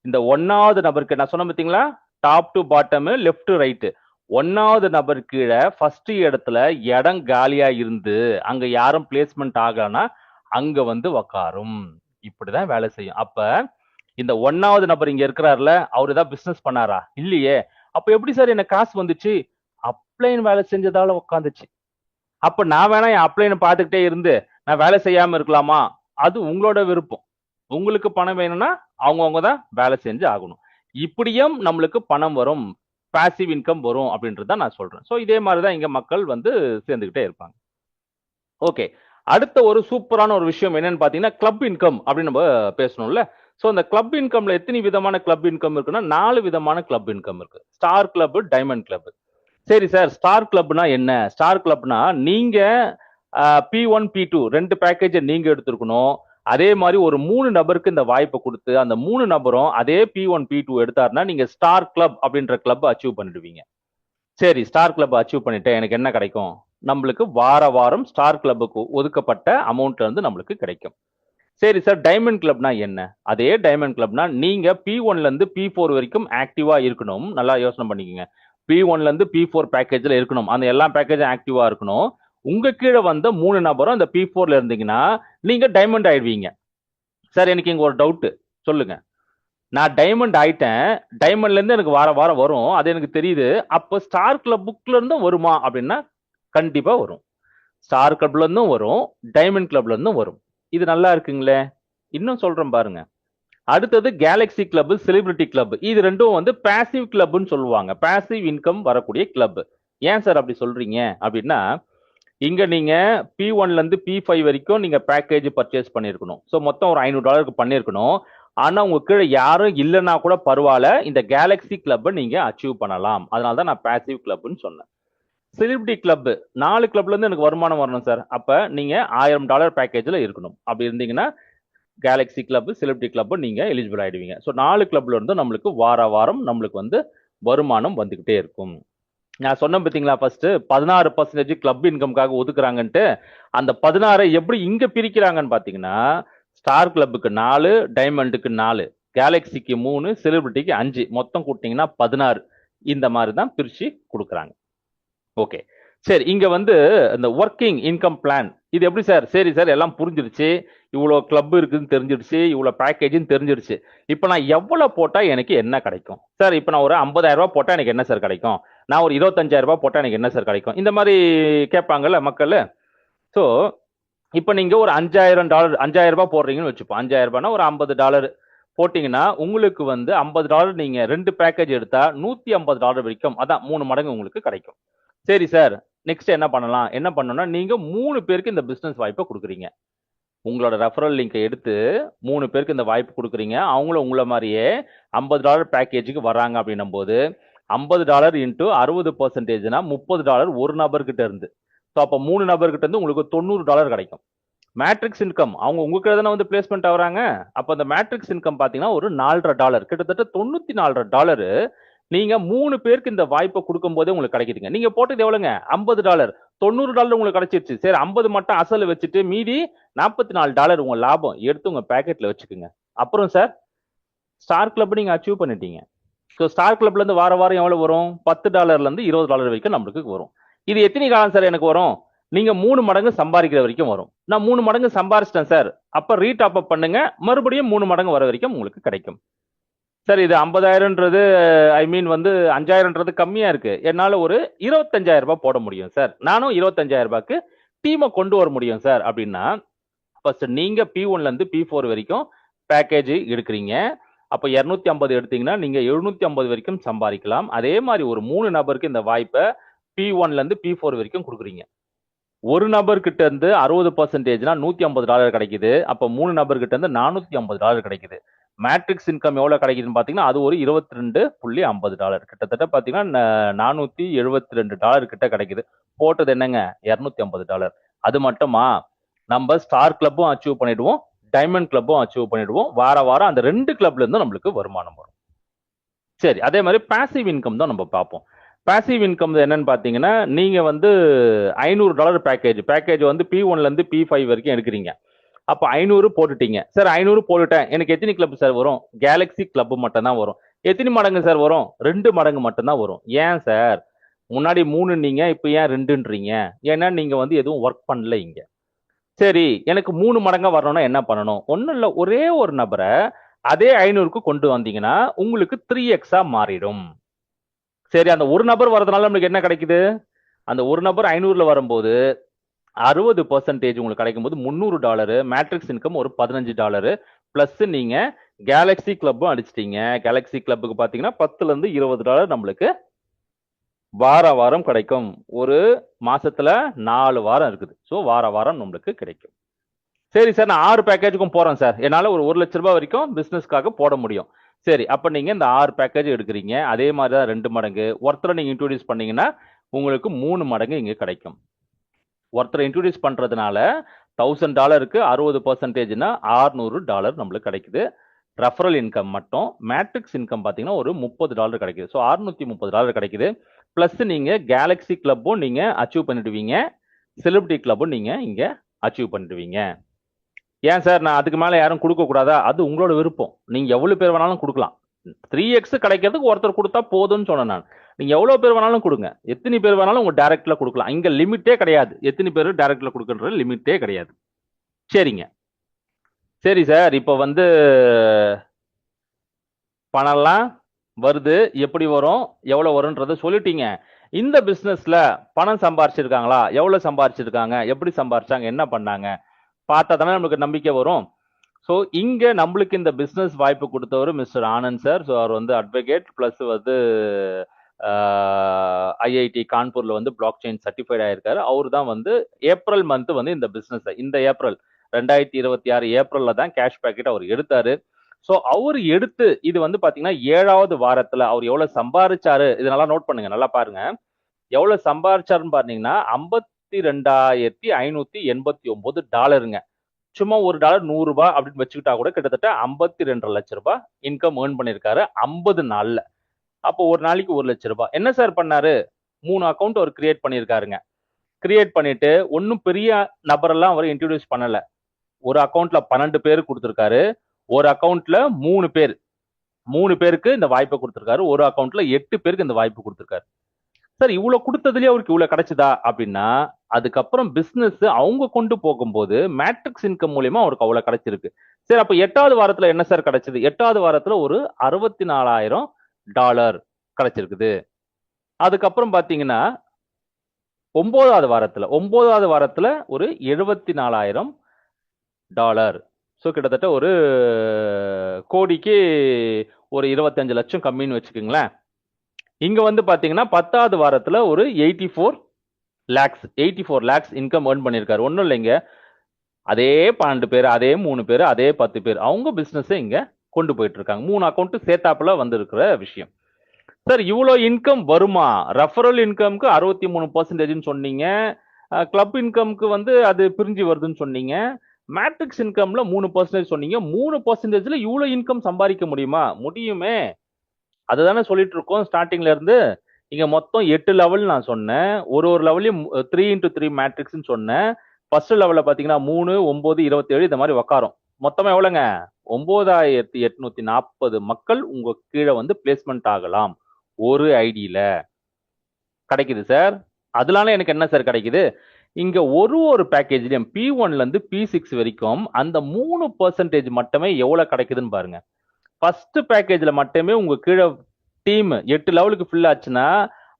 இந்த 1வது நபருக்கு நான் சொன்ன பாத்தீங்களா, top to bottom, left to right. 1வது நபர் கீழே ஃபர்ஸ்ட் இடத்துல இடம் காலியா இருந்து அங்க யாரும் பிளேஸ்மெண்ட் ஆகலன்னா அங்க வந்து உக்காரும். இப்படிதான் வேலை செய்யும். அப்ப இந்த 1வது நபர் இங்க இருக்கிறார்ல, அவரு ஏதாவது பிசினஸ் பண்ணாரா? இல்லையே. அப்ப எப்படி சார் எனக்கு காசு வந்துச்சு? அப்ளைன் வேலை செஞ்சதால உட்காந்துச்சு. அப்ப நான் வேணா என் அப்ளைனை பார்த்துக்கிட்டே இருந்து நான் வேலை செய்யாம இருக்கலாமா? அது உங்களோட விருப்பம். உங்களுக்கு பணம் வேணும்னா அவங்கவங்க தான் வேலை செஞ்சு ஆகணும். இப்படியும் நம்மளுக்கு பணம் வரும், பாசிவ் இன்கம் வரும் அப்படின்றத நான் சொல்றேன். சோ இதே மாதிரி தான் இங்க மக்கள் வந்து சேர்ந்துகிட்டே இருப்பாங்க. ஓகே, அடுத்த ஒரு சூப்பரான ஒரு விஷயம் என்னன்னு பாத்தீங்கன்னா கிளப் இன்கம் அப்படின்னு நம்ம பேசணும்ல. சோ அந்த கிளப் இன்கம்ல எத்தனை விதமான கிளப் இன்கம் இருக்குன்னா 4 விதமான கிளப் இன்கம் இருக்கு. Star club, diamond club. சரி சார், ஸ்டார் கிளப்னா என்ன? ஸ்டார் கிளப்னா நீங்க P1 P2 2 பேக்கேஜை நீங்க எடுத்திருக்கணும். அதே மாதிரி ஒரு 3 நபருக்கு இந்த வாய்ப்பை கொடுத்து அந்த 3 நபரும் அதே P1 P2 எடுத்தாருன்னா நீங்க ஸ்டார் கிளப் அப்படின்ற கிளப் அச்சீவ் பண்ணிடுவீங்க. சரி, ஸ்டார் கிளப் அச்சீவ் பண்ணிட்டு எனக்கு என்ன கிடைக்கும்? நம்மளுக்கு வார வாரம் ஸ்டார் கிளப்புக்கு ஒதுக்கப்பட்ட அமௌண்ட்ல இருந்து நம்மளுக்கு கிடைக்கும். சரி சார், டைமண்ட் கிளப்னா என்ன? அதே டைமண்ட் கிளப்னா நீங்க P1ல இருந்து P4 வரைக்கும் ஆக்டிவா இருக்கணும். நல்லா யோசனை பண்ணிக்கோங்க. P1ல இருந்து P4 பேக்கேஜ்ல இருக்கணும். அந்த எல்லா பேக்கேஜும் ஆக்டிவா இருக்கணும். உங்க கீழே வந்த 3 நபரும் அந்த P4ல இருந்தீங்கன்னா நீங்க டைமண்ட் ஆயிடுவீங்க. சார், எனக்கு இங்க ஒரு டவுட், சொல்லுங்க. நான் டைமண்ட் ஆயிட்டேன், டைமண்ட்ல இருந்து எனக்கு வார வாரம் வரும், அது எனக்கு தெரியுது. அப்ப ஸ்டார் கிளப்புக்குள்ள இருந்தும் வருமா அப்படின்னா கண்டிப்பா வரும். ஸ்டார் கிளப்ல இருந்தும் வரும், டைமண்ட் கிளப்ல இருந்தும் வரும். இது நல்லா இருக்குங்களே. இன்னும் சொல்றேன் பாருங்க. அடுத்தது கேலக்ஸி கிளப், செலிபிரிட்டி கிளப். இது ரெண்டும் வந்து பாசிவ் கிளப்னு சொல்லுவாங்க. பாசிவ் இன்கம் வரக்கூடிய கிளப். ஏன் சார் அப்படி சொல்றீங்க அப்படின்னா, இங்க நீங்க P1ல இருந்து P5 வரைக்கும் நீங்க பேக்கேஜ் பர்ச்சேஸ் பண்ணிருக்கணும். சோ மொத்தம் ஒரு $500 பண்ணிருக்கணும். ஆனா உங்க கீழே யாரும் இல்லைன்னா கூட பரவாயில்ல, இந்த கேலக்ஸி கிளப்பை நீங்க அச்சீவ் பண்ணலாம். அதனால தான் நான் பாசிவ் கிளப்னு சொன்னேன். செலிபிரிட்டி கிளப், 4 கிளப்ல இருந்து எனக்கு வருமானம் வரணும் சார். அப்ப நீங்க $1000 பேக்கேஜ்ல இருக்கணும். அப்படி இருந்தீங்கன்னா கேலக்ஸி கிளப், செலிபிரிட்டி கிளப் நீங்க எலிஜிபிள் ஆயிடுவீங்க. ஸோ 4 கிளப்ல இருந்து நம்மளுக்கு வார வாரம் நம்மளுக்கு வந்து வருமானம் வந்துகிட்டே இருக்கும். நான் சொன்னேன் பார்த்தீங்களா, ஃபர்ஸ்ட் 16% கிளப் இன்கம்காக ஒதுக்குறாங்கன்ட்டு. அந்த 16 எப்படி இங்க பிரிக்கிறாங்கன்னு பாத்தீங்கன்னா, ஸ்டார் கிளப்புக்கு 4, டைமண்டுக்கு 4, கேலக்சிக்கு 3, செலிபிரிட்டிக்கு 5, மொத்தம் கூட்டிங்கன்னா 16. இந்த மாதிரி தான் பிரிச்சு கொடுக்குறாங்க. ஓகே, சரி. இங்க வந்து இந்த ஒர்க்கிங் இன்கம் பிளான் இது எப்படி சார்? சரி சார், எல்லாம் புரிஞ்சிருச்சு. இவ்வளோ கிளப் இருக்குன்னு தெரிஞ்சிருச்சு, இவ்வளோ பேக்கேஜ்னு தெரிஞ்சிருச்சு. இப்போ நான் எவ்வளவு போட்டா எனக்கு என்ன கிடைக்கும் சார்? இப்போ நான் ஒரு 50,000 ரூபாய் போட்டா எனக்கு என்ன சார் கிடைக்கும்? நான் ஒரு 25,000 ரூபாய் போட்டா எனக்கு என்ன சார் கிடைக்கும்? இந்த மாதிரி கேட்பாங்கல்ல மக்கள். ஸோ இப்போ நீங்க ஒரு $5,000 5,000 ரூபாய் போடுறீங்கன்னு வச்சுப்போம். $5,000 ரூபாய்னா ஒரு $50 போட்டீங்கன்னா உங்களுக்கு வந்து $50 நீங்க 2 பேக்கேஜ் எடுத்தா $150 வரைக்கும், அதான் 3 மடங்கு உங்களுக்கு கிடைக்கும். சரி சார், நெக்ஸ்ட் என்ன பண்ணலாம், என்ன பண்ணணும்னா நீங்க 3 பேருக்கு இந்த பிசினஸ் வாய்ப்பை கொடுக்குறீங்க. உங்களோட ரெஃபரல் லிங்கை எடுத்து 3 பேருக்கு இந்த வாய்ப்பு கொடுக்குறீங்க. அவங்களும் உங்கள மாதிரியே $50 பேக்கேஜுக்கு வராங்க அப்படின்னும் போது $50 இன்டூ 60%னா $30 ஒரு நபர்கிட்ட இருந்து. ஸோ அப்போ 3 நபர்கிட்ட இருந்து உங்களுக்கு $90 கிடைக்கும். மேட்ரிக்ஸ் இன்கம் அவங்க உங்ககிட்ட தானே வந்து பிளேஸ்மெண்ட் ஆகுறாங்க. அப்போ அந்த மேட்ரிக்ஸ் இன்கம் பார்த்தீங்கன்னா ஒரு $4.50 கிட்டத்தட்ட $94 நீங்க 3 பேருக்கு இந்த வாய்ப்பை கொடுக்கும் போதே உங்களுக்கு கிடைக்குதுங்க. நீங்க போட்டது எவ்வளவுங்க? $50. $90 உங்களுக்கு கிடைச்சிருச்சு. சரி 50 மட்டும் அசல் வச்சுட்டு மீதி $44 உங்க லாபம் எடுத்து உங்க பேக்கெட்ல வச்சுக்கோங்க. அப்புறம் சார் ஸ்டார் கிளப் நீங்க அச்சீவ் பண்ணிட்டீங்க. ஸோ ஸ்டார் கிளப்ல இருந்து வார வாரம் எவ்வளவு வரும்? $10 இருந்து $20 வரைக்கும் நம்மளுக்கு வரும். இது எத்தனை காலம் சார் எனக்கு வரும்? நீங்க 3 மடங்கு சம்பாதிக்கிற வரைக்கும் வரும். நான் 3 மடங்கு சம்பாரிச்சிட்டேன் சார். அப்ப ரீடாப் அப் பண்ணுங்க, மறுபடியும் 3 மடங்கு வர வரைக்கும் உங்களுக்கு கிடைக்கும். சார் இது 50,000ன்றது ஐ மீன் வந்து 5,000ன்றது கம்மியா இருக்கு. என்னால ஒரு 25,000 போட முடியும் சார். நானும் 25,000க்கு டீமை கொண்டு வர முடியும் சார் அப்படின்னா ஃபர்ஸ்ட் நீங்க P1ல இருந்து P4 வரைக்கும் பேக்கேஜ் எடுக்கிறீங்க. அப்ப 250 எடுத்தீங்கன்னா நீங்க 750 வரைக்கும் சம்பாதிக்கலாம். அதே மாதிரி ஒரு 3 நபருக்கு இந்த வாய்ப்பை P1ல இருந்து P4 வரைக்கும் கொடுக்குறீங்க. ஒரு நபர்கிட்ட இருந்து 60%னா $150 கிடைக்குது. அப்ப 3 நபர்கிட்ட இருந்து $450 கிடைக்குது. மேட்ரிக்ஸ் இன்கம் எவ்வளவு கிடைக்குதுன்னு பாத்தீங்கன்னா அது ஒரு $22.50 கிட்டத்தட்ட பாத்தீங்கன்னா $472 கிட்ட கிடைக்குது. போட்டது என்னங்க? $250. அது மட்டுமா, நம்ம ஸ்டார் கிளப்பும் அச்சீவ் பண்ணிடுவோம், டைமண்ட் கிளப்பும் அச்சீவ் பண்ணிடுவோம். வார வாரம் அந்த 2 கிளப்ல இருந்து நம்மளுக்கு வருமானம் வரும். சரி, அதே மாதிரி பாசிவ் இன்கம் தான் நம்ம பார்ப்போம். பாசிவ் இன்கம் என்னன்னு பாத்தீங்கன்னா நீங்க வந்து $500 பேக்கேஜ் வந்து P1ல இருந்து P5 வரைக்கும் எடுக்கிறீங்க. அப்ப 500 போட்டுட்டீங்க சார். 500 போட்டுட்டேன், எனக்கு எத்தனை கிளப் சார் வரும்? கேலக்ஸி கிளப் மட்டும் தான் வரும். எத்தனை மடங்கு சார் வரும்? 2 மடங்கு மட்டும் தான் வரும். ஏன் சார்? முன்னாடி 3 நீங்க இப்ப ஏன் 2ன்றீங்க? ஏன்னா நீங்க வந்து எதுவும் ஒர்க் பண்ணல இங்க. சரி, எனக்கு 3 மடங்கா வரணும்னா என்ன பண்ணணும்? ஒண்ணும் இல்ல, ஒரே ஒரு நபரை அதே 500க்கு கொண்டு வந்தீங்கன்னா உங்களுக்கு 3x மாறிடும். சரி, அந்த ஒரு நபர் வரதுனால நம்மளுக்கு என்ன கிடைக்குது? அந்த ஒரு நபர் 500ல வரும்போது 60% உங்களுக்கு கிடைக்கும் போது $300. மேட்ரிக்ஸ் இன்கம் ஒரு $15 பிளஸ் நீங்க கேலக்ஸி கிளப்பும் அடிச்சிட்டீங்க. கேலக்ஸி கிளப்புக்கு பாத்தீங்கன்னா $10ல இருந்து $20 நம்மளுக்கு வார வாரம் கிடைக்கும். ஒரு மாசத்துல 4 வாரம் இருக்குது. ஸோ வார வாரம் நம்மளுக்கு கிடைக்கும். சரி சார், நான் 6 பேக்கேஜுக்கும் போறேன் சார். என்னால ஒரு $1,00,000 வரைக்கும் பிசினஸ்க்காக போட முடியும். சரி, அப்ப நீங்க இந்த 6 பேக்கேஜ் எடுக்கிறீங்க. அதே மாதிரி தான் 2 மடங்கு. ஒருத்தரை நீங்க இன்ட்ரோடியூஸ் பண்ணீங்கன்னா உங்களுக்கு 3 மடங்கு இங்க கிடைக்கும். ஒருத்தரை இன்ட்ரோடியூஸ் பண்றதுனால $1,000க்கு 60%னா $600 நம்மளுக்கு கிடைக்குது. ரெஃபரல் இன்கம் மட்டும். மேட்ரிக்ஸ் இன்கம் பாத்தீங்கன்னா ஒரு $30 கிடைக்குது. ஸோ $630 கிடைக்குது. பிளஸ் நீங்க கேலக்ஸி கிளப்பும் நீங்க அச்சீவ் பண்ணிடுவீங்க, செலிபிரிட்டி கிளப்பும் நீங்க இங்க அச்சீவ் பண்ணிடுவீங்க. ஏன் சார் நான் அதுக்கு மேல யாரும் கொடுக்க கூடாதா? அது உங்களோட விருப்பம். நீங்க எவ்வளவு பேர் வேணாலும் கொடுக்கலாம். 3x கிடைக்கிறதுக்கு ஒருத்தர் கொடுத்தா போதும்னு சொன்னேன் நான். நீங்க எவ்வளவு பேர் வேணாலும் கொடுங்க, எத்தனை பேர் வேணாலும் உங்க டைரக்ட்ல கொடுக்கலாம். இங்க லிமிட்டே கிடையாது. எத்தனை பேர் டைரக்ட்ல கொடுக்கறது லிமிட்டே கிடையாது. சரிங்க. சரி சார், இப்ப வந்து பணம்லாம் வருது, எப்படி வரும், எவ்வளவு வரும்ன்றத சொல்லிட்டீங்க. இந்த பிசினஸ்ல பணம் சம்பாரிச்சிருக்காங்களா? எவ்வளவு சம்பாரிச்சிருக்காங்க? எப்படி சம்பாரிச்சாங்க? என்ன பண்ணாங்க? பார்த்தா தானே நமக்கு நம்பிக்கை வரும். ஸோ இங்க நம்மளுக்கு இந்த பிசினஸ் வாய்ப்பு கொடுத்தவர் மிஸ்டர் ஆனந்த் சார். ஸோ அவர் வந்து அட்வொகேட் பிளஸ் வந்து ஐஐடி கான்பூர்ல வந்து பிளாக் செயின் சர்டிஃபைட் ஆயிருக்காரு. அவரு தான் வந்து ஏப்ரல் மந்த் வந்து இந்த பிசினஸ் இந்த ஏப்ரல் 2026 ஏப்ரல்ல தான் கேஷ் பேக்கெட் அவர் எடுத்தாரு. ஸோ அவர் எடுத்து இது வந்து பாத்தீங்கன்னா 7வது வாரத்துல அவர் எவ்வளவு சம்பாரிச்சாரு, இது நல்லா நோட் பண்ணுங்க, நல்லா பாருங்க. எவ்வளவு சம்பாரிச்சாருன்னு பாத்தீங்கன்னா $52,589. சும்மா ஒரு டாலர் $100 அப்படின்னு வச்சுக்கிட்டா கூட கிட்டத்தட்ட 52.5 லட்சம் ரூபாய் இன்கம் ஏர்ன் பண்ணிருக்காரு 50 நாள்ல. அப்போ ஒரு நாளைக்கு $1,00,000. என்ன சார் பண்ணாரு? 3 அக்கௌண்ட் அவர் கிரியேட் பண்ணிருக்காருங்க. கிரியேட் பண்ணிட்டு ஒன்னும் பெரிய நபரெல்லாம் அவர் இன்ட்ரோடியூஸ் பண்ணல. ஒரு அக்கௌண்ட்ல 12 பேர் கொடுத்திருக்காரு, ஒரு அக்கௌண்ட்ல 3 பேர், 3 பேருக்கு இந்த வாய்ப்பை கொடுத்திருக்காரு, ஒரு அக்கௌண்ட்ல 8 பேருக்கு இந்த வாய்ப்பு கொடுத்திருக்காரு. சார் இவ்வளவு கொடுத்ததுலயே அவருக்கு இவ்வளவு கிடைச்சதா அப்படின்னா அதுக்கப்புறம் பிசினஸ் அவங்க கொண்டு போகும்போது மேட்ரிக்ஸ் இன்கம் மூலியமா அவருக்கு அவ்வளவு கிடைச்சிருக்கு. சரி, அப்ப 8வது வாரத்துல என்ன சார் கிடைச்சது? 8வது வாரத்துல ஒரு $64,000 கிடைச்சிருக்குது. அதுக்கப்புறம் பாத்தீங்கன்னா 9வது வாரத்துல ஒரு $74,000. ஸோ கிட்டத்தட்ட ஒரு கோடிக்கு ஒரு 25 லட்சம் கம்மின்னு வச்சுக்கோங்களேன். இங்க வந்து பாத்தீங்கன்னா 10வது வாரத்துல ஒரு $84 லேக்ஸ் 84 லேக்ஸ் இன்கம் ஏர்ன் பண்ணியிருக்காரு. ஒன்றும் இல்லைங்க, அதே 12 பேர், அதே 3 பேர், அதே 10 பேர் அவங்க பிசினஸ் இங்க கொண்டு போயிட்டு இருக்காங்க. 3 அக்கௌண்ட் சேர்த்தாப்புல வந்திருக்கிற விஷயம். சார் இவ்வளோ இன்கம் வருமா? ரெஃபரல் இன்கம்க்கு 63% சொன்னீங்க, கிளப் இன்கம்க்கு வந்து அது பிரிஞ்சு வருதுன்னு சொன்னீங்க, மேட்ரிக்ஸ் இன்கம்ல 3% சொன்னீங்க. 3%ல இவ்வளோ இன்கம் சம்பாதிக்க முடியுமா? முடியுமே. அதுதானே சொல்லிட்டு இருக்கோம் ஸ்டார்டிங்ல இருந்து. இங்க மொத்தம் 8 லெவல் நான் சொன்னேன். ஒரு லெவலையும் 3x3 மேட்ரிக்ஸ்னு சொன்னேன். ஃபர்ஸ்ட் லெவல்ல பாத்தீங்கன்னா 3, 9, 27 இந்த மாதிரி உக்காரும். மொத்தமா எவ்வளவுங்க? 9840 மக்கள் உங்க கீழே வந்து பிளேஸ்மெண்ட் ஆகலாம் ஒரு ஐடியில. கிடைக்குது சார். அதனால எனக்கு என்ன சார் கிடைக்குது? இங்க ஒரு பேக்கேஜ்லயும் P1ல இருந்து P6 வரைக்கும் அந்த 3% மட்டுமே எவ்வளவு கிடைக்குதுன்னு பாருங்க. ஃபர்ஸ்ட் பேக்கேஜ்ல மட்டுமே உங்க கீழே டீம் 8 லெவலுக்கு ஃபில் ஆச்சுன்னா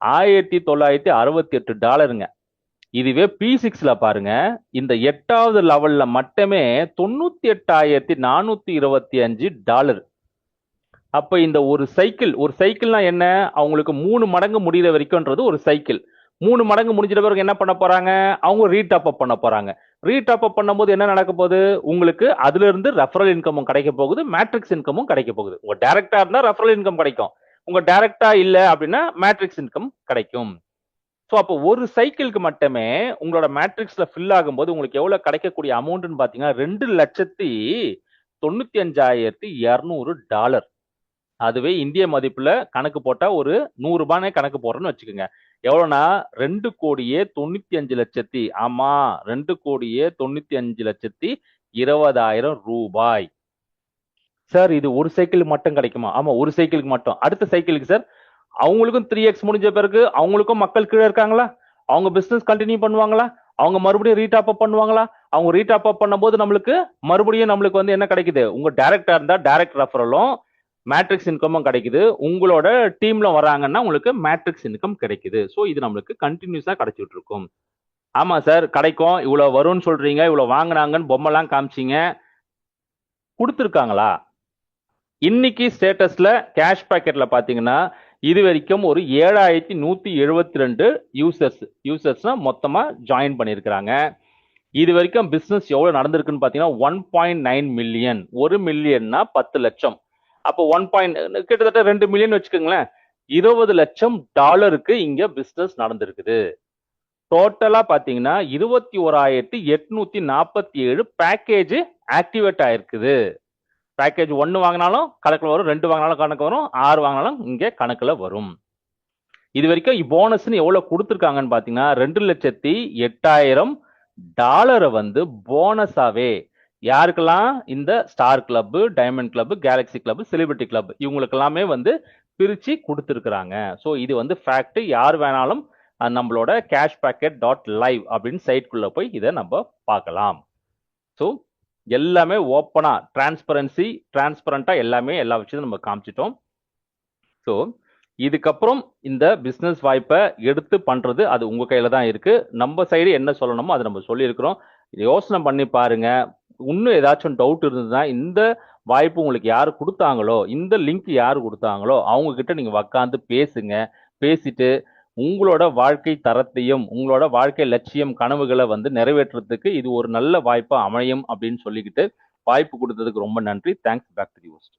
$1968. இதுவே P6ல பாருங்க, இந்த 8வது லெவல்ல மட்டுமே $98,425. அப்ப இந்த ஒரு சைக்கிள்னா என்ன? அவங்களுக்கு 3 மடங்கு முடிகிற வரைக்கும்ன்றது ஒரு சைக்கிள். 3 மடங்கு முடிஞ்சிட்ட பிறகு என்ன பண்ண போறாங்க? அவங்க ரீடாப் அப் பண்ண போறாங்க. ரீடாப் அப் பண்ணும்போது என்ன நடக்க போகுது? உங்களுக்கு அதுல இருந்து ரெஃபரல் இன்கமும் கிடைக்க போகுது, மேட்ரிக்ஸ் இன்கமும் கிடைக்க போகுது. உங்க டைரக்டா இருந்தா ரெஃபரல் இன்கம் கிடைக்கும், உங்க டைரக்டா இல்ல அப்படின்னா மேட்ரிக்ஸ் இன்கம் கிடைக்கும். ஸோ அப்போ ஒரு சைக்கிளுக்கு மட்டுமே உங்களோட மேட்ரிக்ஸ்ல ஃபில் ஆகும்போது உங்களுக்கு எவ்வளவு கிடைக்கக்கூடிய அமௌண்ட்னு பாத்தீங்கன்னா $2,05,200. அதுவே இந்திய மதிப்புல கணக்கு போட்டா ஒரு 100 ரூபானே கணக்கு போடுறோம்னு வச்சுக்கோங்க. எவ்வளவுனா 2,95,00,000. ஆமா, 2,95,20,000 ரூபாய். சார் இது ஒரு சைக்கிள் மட்டும் கிடைக்குமா? ஆமா, ஒரு சைக்கிளுக்கு மட்டும். அடுத்த சைக்கிளுக்கு சார் அவங்களுக்கும் 3x முடிஞ்ச பிறகு அவங்களுக்கும் மக்கள் கீழே இருக்காங்களா? அவங்க பிசினஸ் கண்டினியூ பண்ணுவாங்களா? அவங்க மறுபடியும் ரீடாப் அப் பண்ணுவாங்களா? அவங்க ரீடாப் அப் பண்ணும்போது நம்மளுக்கு மறுபடியும் நம்மளுக்கு வந்து என்ன கிடைக்குது? உங்க டைரக்டா இருந்தா டைரக்ட் ரெஃபரலும் மேட்ரிக்ஸ் இன்கமும் கிடைக்குது. உங்களோட டீம்ல வராங்கன்னா உங்களுக்கு மேட்ரிக்ஸ் இன்கம் கிடைக்குது. ஸோ இது நம்மளுக்கு கண்டினியூஸா கிடைச்சிட்டு இருக்கும். ஆமா சார் கிடைக்கும், இவ்வளவு வரும்னு சொல்றீங்க, இவ்வளவு வாங்கினாங்கன்னு பொம்மைலாம் காமிச்சீங்க, கொடுத்துருக்காங்களா? இன்னைக்கு ஸ்டேட்டஸ்ல கேஷ் பாக்கெட்ல பாத்தீங்கன்னா இது வரைக்கும் ஒரு 7,172 யூசர்ஸ்னா மொத்தமா ஜாயின் பண்ணிருக்கிறாங்க. இது வரைக்கும் பிசினஸ் எவ்வளவு நடந்திருக்குன்னு பாத்தீங்கன்னா 1.9 மில்லியன். 1 மில்லியன்னா 10 லட்சம். அப்போ கிட்டத்தட்ட 2 மில்லியன் வச்சுக்கோங்களேன். $20 லட்சம் இங்க பிசினஸ் நடந்திருக்குது. டோட்டலா பாத்தீங்கன்னா 21,847 பேக்கேஜ் ஆக்டிவேட் ஆயிருக்குது. பேக்கேஜ் 1 வாங்கினாலும் கணக்குல வரும், 2 வாங்கினாலும் கணக்கு வரும், 6 வாங்கினாலும் இங்க கணக்குல வரும். இது வரைக்கும் போனஸ்ன்னு எவ்வளவு கொடுத்துருக்காங்கன்னு பாத்தீங்கன்னா $2,08,000 வந்து போனஸாவே யாருக்கெல்லாம்? இந்த star club, diamond club, Galaxy club, celebrity club இவங்களுக்கு எல்லாமே வந்து பிரிச்சு கொடுத்துருக்காங்க. ஸோ இது வந்து ஃபேக்ட். யார் வேணாலும் நம்மளோட cashpacket.live அப்படின்னு சைட்குள்ள போய் இதை நம்ம பார்க்கலாம். ஸோ எல்லாமே ஓப்பனா டிரான்ஸ்பரண்டா எல்லாமே எல்லா விஷயத்தையும் நம்ம காமிச்சிட்டோம். ஸோ இதுக்கப்புறம் இந்த பிசினஸ் வாய்ப்பை எடுத்து பண்றது அது உங்க கையில தான் இருக்கு. நம்ம சைடு என்ன சொல்லணுமோ அதை நம்ம சொல்லியிருக்கிறோம். யோசனை பண்ணி பாருங்க. இன்னும் ஏதாச்சும் டவுட் இருந்ததுன்னா இந்த வாய்ப்பு உங்களுக்கு யாரு கொடுத்தாங்களோ, இந்த லிங்க் யாரு கொடுத்தாங்களோ அவங்க கிட்ட நீங்க உட்காந்து பேசுங்க. பேசிட்டு உங்களோட வாழ்க்கை தரத்தையும் உங்களோட வாழ்க்கை லட்சியம் கனவுகளை வந்து நிறைவேற்றுறதுக்கு இது ஒரு நல்ல வாய்ப்பா அமையும் அப்படின்னு சொல்லிக்கிட்டு வாய்ப்பு கொடுத்ததுக்கு ரொம்ப நன்றி. Thanks. Back to the host.